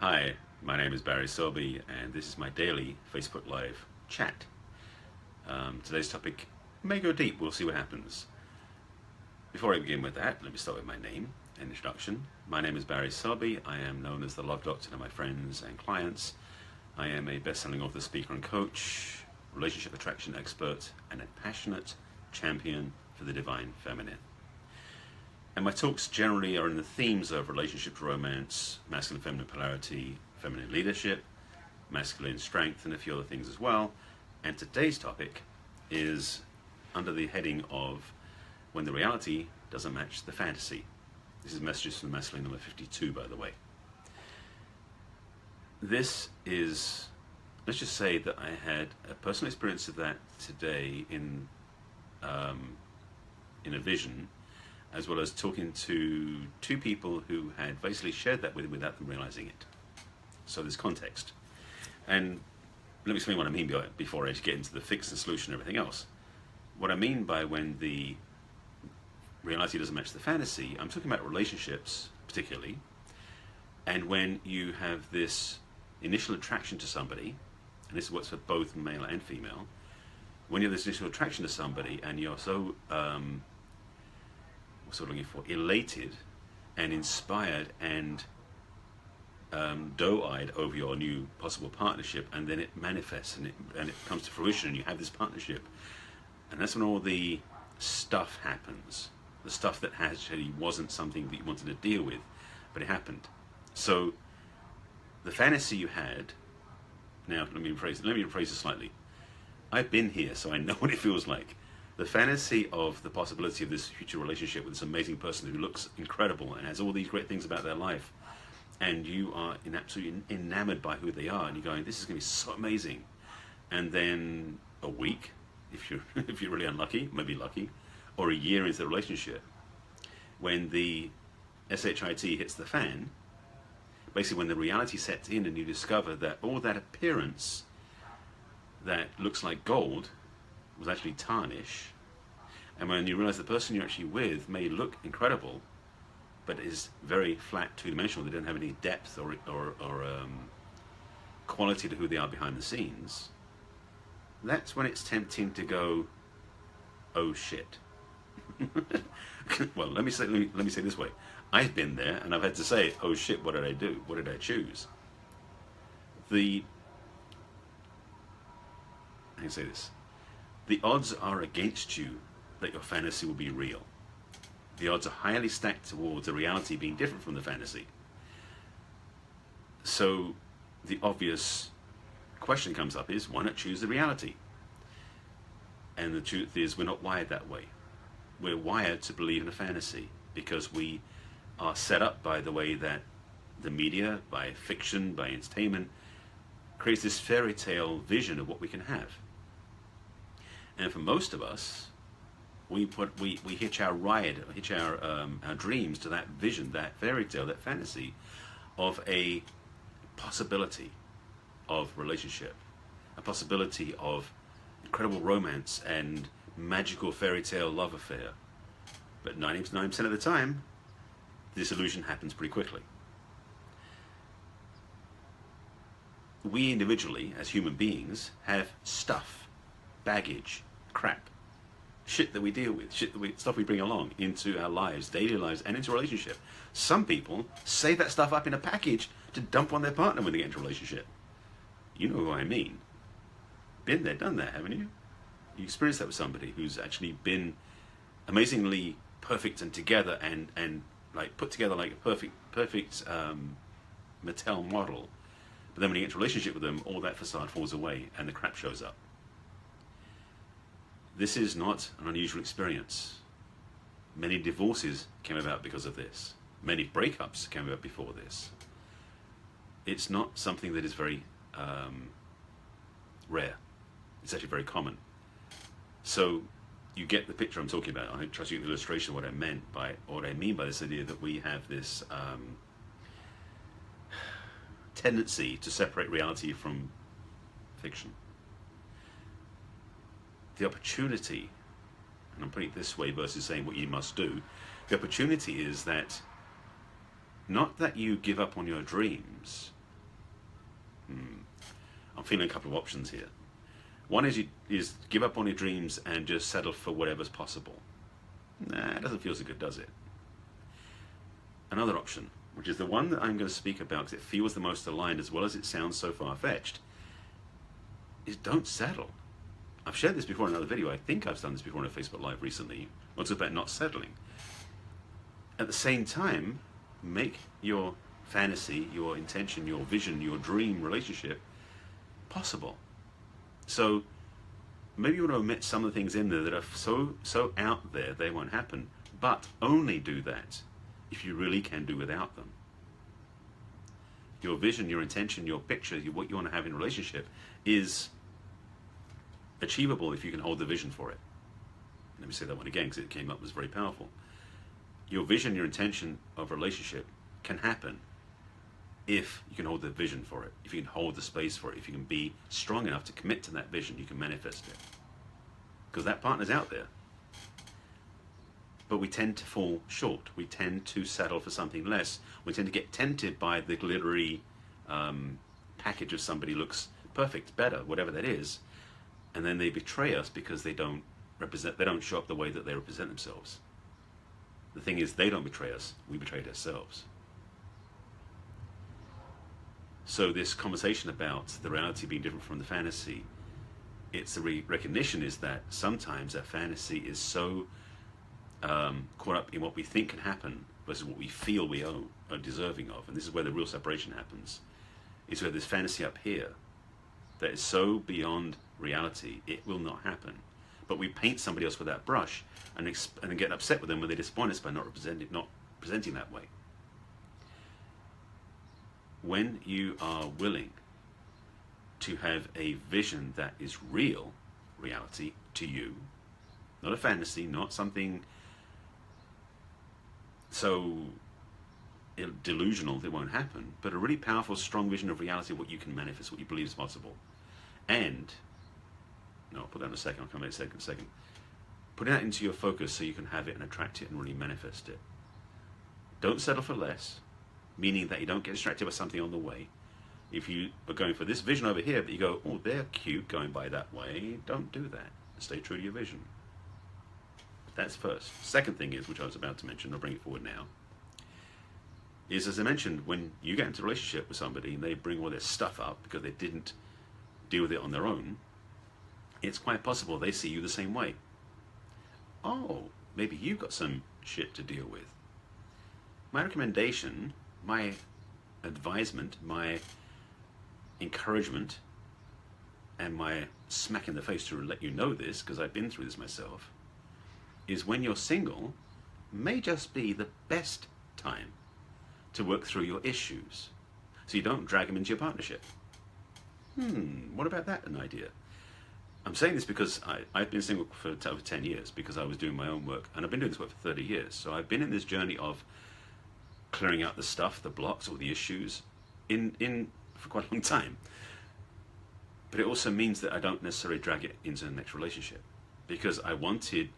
Hi, my name is Barry Selby, and this is my daily Facebook Live chat. Today's topic may go deep, we'll see what happens. Before I begin with that, let me start with my name and introduction. My name is Barry Selby. I am known as the Love Doctor to my friends and clients. I am a best-selling author, speaker, and coach, relationship attraction expert, and a passionate champion for the divine feminine. And my talks generally are in the themes of relationships, romance, masculine feminine polarity, feminine leadership, masculine strength, and a few other things as well. And today's topic is under the heading of when the reality doesn't match the fantasy. This is messages from masculine number 52, by the way. This is, let's just say that I had a personal experience of that today in a vision, as well as talking to two people who had basically shared that with me without them realizing it. So there's context. And let me explain what I mean before I get into the fix and solution and everything else. What I mean by when the reality doesn't match the fantasy, I'm talking about relationships particularly, and when you have this initial attraction to somebody, and this works for both male and female, when you have this initial attraction to somebody and you're so looking for elated and inspired and doe-eyed over your new possible partnership, and then it manifests and it comes to fruition and you have this partnership, and that's when all the stuff happens, the stuff that actually wasn't something that you wanted to deal with, but it happened. So the fantasy you had, now let me rephrase it slightly. I've been here, so I know what it feels like. The fantasy of the possibility of this future relationship with this amazing person who looks incredible and has all these great things about their life, and you are absolutely enamored by who they are, and you're going, this is going to be so amazing. And then a week, if you're really unlucky, maybe lucky, or a year into the relationship, when the shit hits the fan, basically when the reality sets in and you discover that all that appearance that looks like gold was actually tarnish, and when you realize the person you're actually with may look incredible but is very flat, two-dimensional, they don't have any depth or quality to who they are behind the scenes, that's when it's tempting to go, oh shit. Well, let me say this way. I've been there and I've had to say, oh shit, what did I do? What did I choose? I can say this. The odds are against you that your fantasy will be real. The odds are highly stacked towards the reality being different from the fantasy. So the obvious question comes up is, why not choose the reality? And the truth is, we're not wired that way. We're wired to believe in a fantasy because we are set up by the way that the media, by fiction, by entertainment, creates this fairy tale vision of what we can have. And for most of us, we hitch our ride, our dreams to that vision, that fairy tale, that fantasy of a possibility of relationship, a possibility of incredible romance and magical fairy tale love affair. But 99% of the time, this illusion happens pretty quickly. We individually, as human beings, have stuff, baggage, crap, shit that we deal with, stuff we bring along into our lives, daily lives, and into a relationship. Some people save that stuff up in a package to dump on their partner when they get into a relationship. You know who I mean. Been there, done that, haven't you? You experienced that with somebody who's actually been amazingly perfect and together and like put together like a perfect Mattel model. But then when you get into a relationship with them, all that facade falls away and the crap shows up. This is not an unusual experience. Many divorces came about because of this. Many breakups came about before this. It's not something that is very rare. It's actually very common. So you get the picture I'm talking about. I trust you get the illustration of what I mean by this idea that we have this tendency to separate reality from fiction. The opportunity, and I'm putting it this way versus saying what you must do, the opportunity is that not that you give up on your dreams, I'm feeling a couple of options here. One is give up on your dreams and just settle for whatever's possible. Nah, it doesn't feel so good, does it? Another option, which is the one that I'm going to speak about because it feels the most aligned as well as it sounds so far-fetched, is don't settle. I've shared this before in another video. I think I've done this before on a Facebook Live recently. It's about not settling. At the same time, make your fantasy, your intention, your vision, your dream relationship possible. So maybe you want to omit some of the things in there that are so out there they won't happen, but only do that if you really can do without them. Your vision, your intention, your picture, what you want to have in a relationship is achievable if you can hold the vision for it. Let me say that one again because it came up as very powerful. Your vision, your intention of a relationship can happen if you can hold the vision for it, if you can hold the space for it, if you can be strong enough to commit to that vision, you can manifest it. Because that partner's out there. But we tend to fall short. We tend to settle for something less. We tend to get tempted by the glittery package of somebody looks perfect, better, whatever that is, and then they betray us because they don't show up the way that they represent themselves. The thing is, they don't betray us, we betrayed ourselves. So this conversation about the reality being different from the fantasy, it's the recognition is that sometimes our fantasy is so caught up in what we think can happen versus what we feel we are deserving of. And this is where the real separation happens. It's where this fantasy up here that is so beyond reality, it will not happen. But we paint somebody else with that brush and then get upset with them when they disappoint us by not presenting that way. When you are willing to have a vision that is real, reality to you, not a fantasy, not something so delusional that it won't happen, but a really powerful, strong vision of reality, what you can manifest, what you believe is possible. And, no, I'll put that in a second, I'll come back in a second. Putting that into your focus so you can have it and attract it and really manifest it. Don't settle for less, meaning that you don't get distracted by something on the way. If you are going for this vision over here, but you go, oh, they're cute going by that way, don't do that. Stay true to your vision. That's first. Second thing is, which I was about to mention, I'll bring it forward now, is, as I mentioned, when you get into a relationship with somebody and they bring all their stuff up because they didn't deal with it on their own, it's quite possible they see you the same way. Oh, maybe you've got some shit to deal with. My recommendation, my advisement, my encouragement, and my smack in the face to let you know this, because I've been through this myself, is when you're single, may just be the best time to work through your issues, so you don't drag them into your partnership. What about that, an idea? I'm saying this because I've been single for over 10 years because I was doing my own work, and I've been doing this work for 30 years. So I've been in this journey of clearing out the stuff, the blocks, all the issues, for quite a long time. But it also means that I don't necessarily drag it into the next relationship, because I want to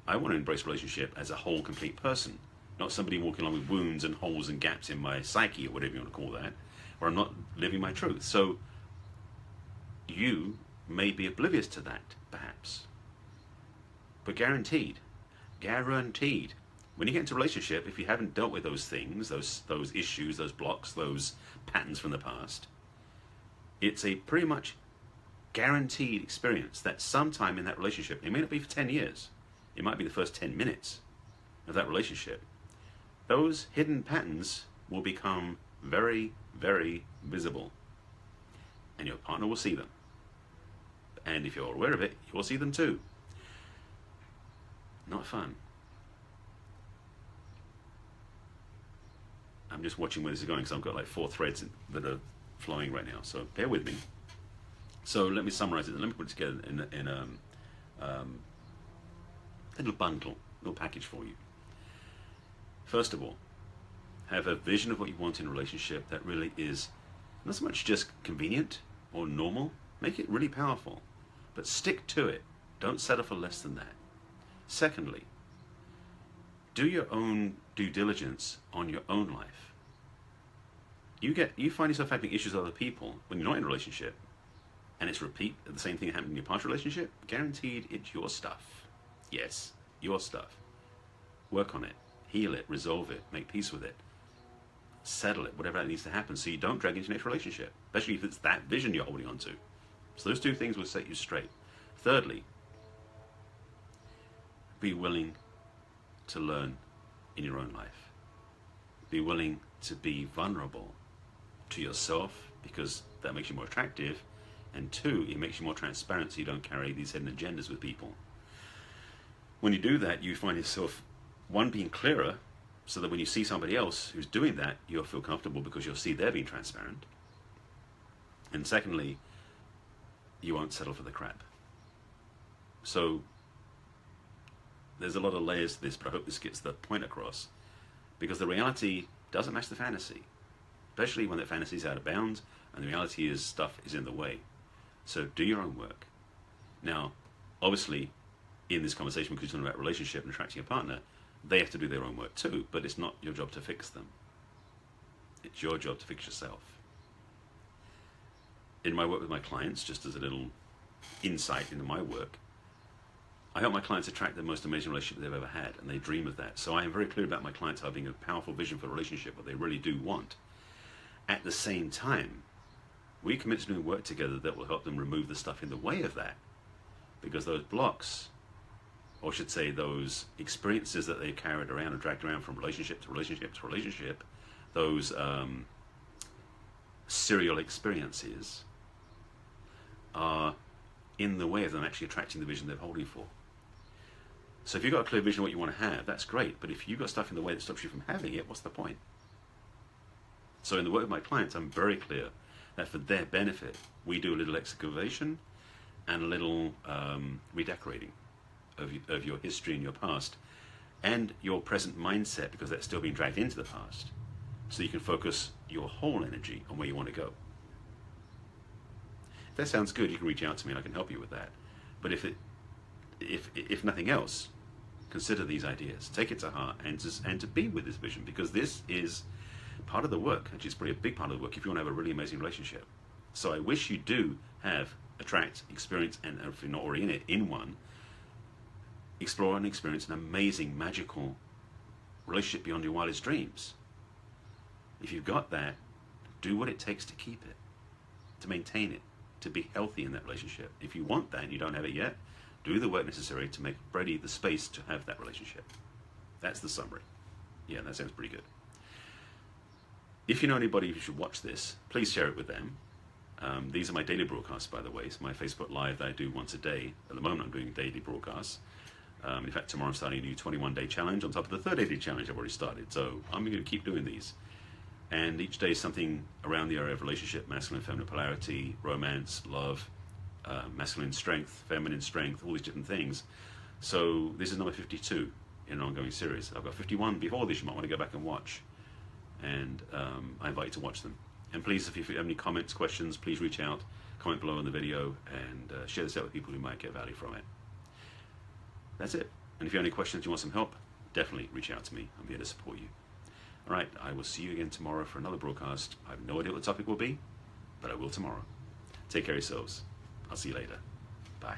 embrace relationship as a whole, complete person, not somebody walking along with wounds and holes and gaps in my psyche, or whatever you want to call that, or I'm not living my truth. So you may be oblivious to that, perhaps. But guaranteed, when you get into a relationship, if you haven't dealt with those things, those issues, those blocks, those patterns from the past, it's a pretty much guaranteed experience that sometime in that relationship, it may not be for 10 years, it might be the first 10 minutes of that relationship, those hidden patterns will become very, very visible. And your partner will see them. And if you're aware of it, you will see them too. Not fun. I'm just watching where this is going because I've got like 4 threads that are flowing right now. So bear with me. So let me summarize it and let me put it together in a little bundle, little package for you. First of all, have a vision of what you want in a relationship that really is not so much just convenient or normal. Make it really powerful, but stick to it. Don't settle for less than that. Secondly, do your own due diligence on your own life. You find yourself having issues with other people when you're not in a relationship. and it's repeat the same thing that happened in your past relationship, guaranteed it's your stuff. Yes, your stuff. Work on it, heal it, resolve it, make peace with it, settle it, whatever that needs to happen, so you don't drag into your next relationship, especially if it's that vision you're holding on to. So those two things will set you straight. Thirdly, be willing to learn in your own life. Be willing to be vulnerable to yourself, because that makes you more attractive, and two, it makes you more transparent so you don't carry these hidden agendas with people. When you do that, you find yourself, one, being clearer, so that when you see somebody else who's doing that, you'll feel comfortable because you'll see they're being transparent. And secondly, you won't settle for the crap. So there's a lot of layers to this, but I hope this gets the point across, because the reality doesn't match the fantasy, especially when that fantasy is out of bounds and the reality is stuff is in the way. So do your own work. Now, obviously, in this conversation, because we're talking about relationship and attracting a partner, they have to do their own work too, but it's not your job to fix them. It's your job to fix yourself. In my work with my clients, just as a little insight into my work, I help my clients attract the most amazing relationship they've ever had, and they dream of that. So I am very clear about my clients having a powerful vision for a relationship, what they really do want. At the same time, we commit to doing work together that will help them remove the stuff in the way of that, because those blocks, or I should say those experiences that they've carried around and dragged around from relationship to relationship to relationship, those serial experiences, are in the way of them actually attracting the vision they're holding for. So if you've got a clear vision of what you want to have, that's great, but if you've got stuff in the way that stops you from having it, what's the point? So in the work with my clients, I'm very clear that for their benefit, we do a little excavation and a little redecorating of your history and your past and your present mindset, because that's still being dragged into the past, so you can focus your whole energy on where you want to go. If that sounds good, you can reach out to me and I can help you with that. But if nothing else, consider these ideas, take it to heart, and to be with this vision, because this is part of the work. Actually, it's probably a big part of the work if you want to have a really amazing relationship. So I wish you do have, attract, experience, and if you're not already in it, in one, explore and experience an amazing, magical relationship beyond your wildest dreams. If you've got that, do what it takes to keep it, to maintain it, to be healthy in that relationship. If you want that and you don't have it yet, do the work necessary to make ready the space to have that relationship. That's the summary. Yeah, that sounds pretty good. If you know anybody who should watch this, please share it with them. These are my daily broadcasts, by the way. It's my Facebook Live that I do once a day. At the moment, I'm doing daily broadcasts. In fact, tomorrow I'm starting a new 21-day challenge on top of the 30-day challenge I've already started. So I'm going to keep doing these. And each day is something around the area of relationship, masculine, feminine polarity, romance, love, masculine strength, feminine strength, all these different things. So this is number 52 in an ongoing series. I've got 51 before this you might want to go back and watch. And I invite you to watch them. And please, if you have any comments, questions, please reach out, comment below on the video, and share this out with people who might get value from it. That's it. And if you have any questions, you want some help, definitely reach out to me. I'm here to support you. All right, I will see you again tomorrow for another broadcast. I have no idea what the topic will be, but I will tomorrow. Take care of yourselves. I'll see you later. Bye.